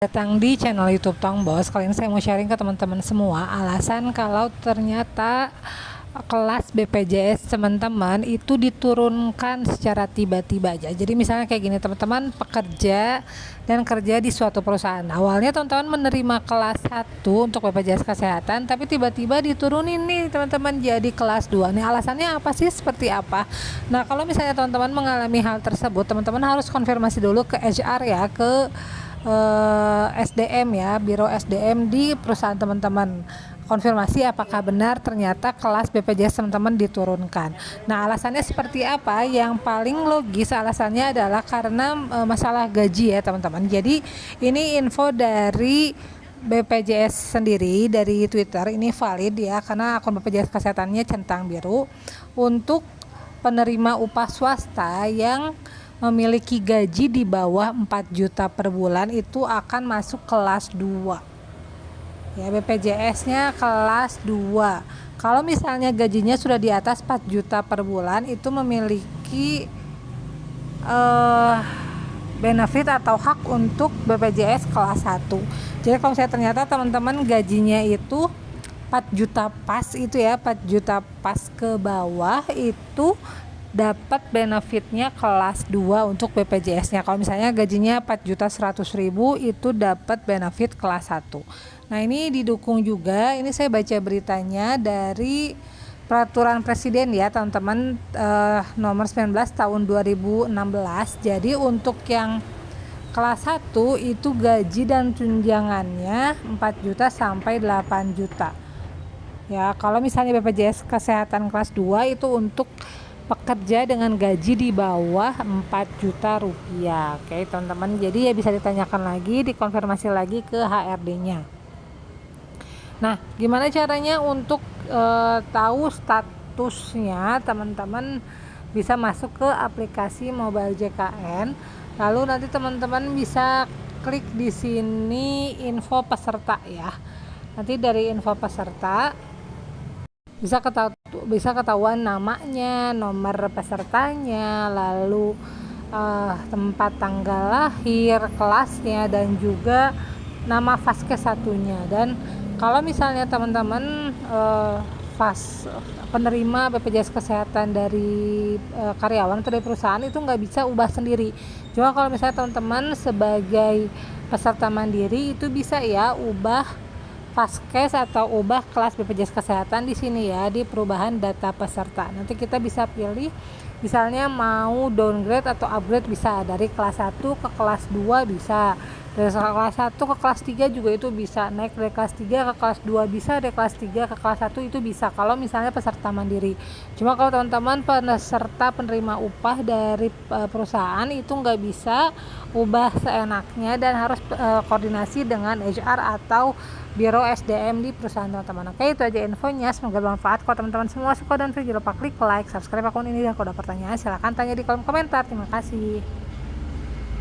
Datang di channel YouTube Tong Bos. Kali ini saya mau sharing ke teman-teman semua alasan kalau ternyata kelas BPJS teman-teman itu diturunkan secara tiba-tiba aja. Jadi misalnya kayak gini, teman-teman pekerja dan kerja di suatu perusahaan. Awalnya teman-teman menerima kelas 1 untuk BPJS kesehatan, tapi tiba-tiba diturunin nih teman-teman jadi kelas 2. Nih alasannya apa sih, seperti apa? Nah, kalau misalnya teman-teman mengalami hal tersebut, teman-teman harus konfirmasi dulu ke HR ya, ke SDM ya, Biro SDM di perusahaan teman-teman. Konfirmasi apakah benar ternyata kelas BPJS teman-teman diturunkan. Nah, alasannya seperti apa? Yang paling logis alasannya adalah karena masalah gaji ya teman-teman. Jadi ini info dari BPJS sendiri dari Twitter, ini valid ya, karena akun BPJS kesehatannya centang biru. Untuk penerima upah swasta yang memiliki gaji di bawah 4 juta per bulan itu akan masuk kelas 2 ya, BPJS-nya kelas 2. Kalau misalnya gajinya sudah di atas 4 juta per bulan itu memiliki benefit atau hak untuk BPJS kelas 1. Jadi kalau misalnya ternyata teman-teman gajinya itu 4 juta pas itu ya, 4 juta pas ke bawah itu dapat benefitnya kelas 2 untuk BPJS-nya. Kalau misalnya gajinya 4.100.000 itu dapat benefit kelas 1. Nah, ini didukung juga, ini saya baca beritanya dari peraturan presiden ya teman-teman, nomor 19 tahun 2016. Jadi untuk yang kelas 1 itu gaji dan tunjangannya 4 juta sampai 8 juta. Ya, kalau misalnya BPJS kesehatan kelas 2 itu untuk pekerja dengan gaji di bawah 4 juta rupiah. Oke teman-teman, jadi ya bisa ditanyakan lagi, dikonfirmasi lagi ke HRD-nya. Nah, gimana caranya untuk tahu statusnya? Teman-teman bisa masuk ke aplikasi Mobile JKN, lalu nanti teman-teman bisa klik di sini info peserta ya. Nanti dari info peserta bisa ketahuan namanya, nomor pesertanya, lalu tempat tanggal lahir, kelasnya, dan juga nama vaskes satunya. Dan kalau misalnya teman-teman penerima BPJS kesehatan dari karyawan atau dari perusahaan itu nggak bisa ubah sendiri. Cuma kalau misalnya teman-teman sebagai peserta mandiri itu bisa ya ubah vaskes atau ubah kelas BPJS kesehatan di sini ya, di perubahan data peserta. Nanti kita bisa pilih misalnya mau downgrade atau upgrade, bisa dari kelas 1 ke kelas 2 bisa. Dari kelas 1 ke kelas 3 juga itu bisa. Naik dari kelas 3 ke kelas 2 bisa, dari kelas 3 ke kelas 1 itu bisa kalau misalnya peserta mandiri. Cuma kalau teman-teman peserta penerima upah dari perusahaan itu nggak bisa ubah seenaknya dan harus koordinasi dengan HR atau Biro SDM di perusahaan teman-teman. Oke, itu aja infonya, semoga bermanfaat. Kalau teman-teman semua suka dan video, jangan lupa klik like, subscribe akun ini, dan kalau ada pertanyaan silahkan tanya di kolom komentar. Terima kasih.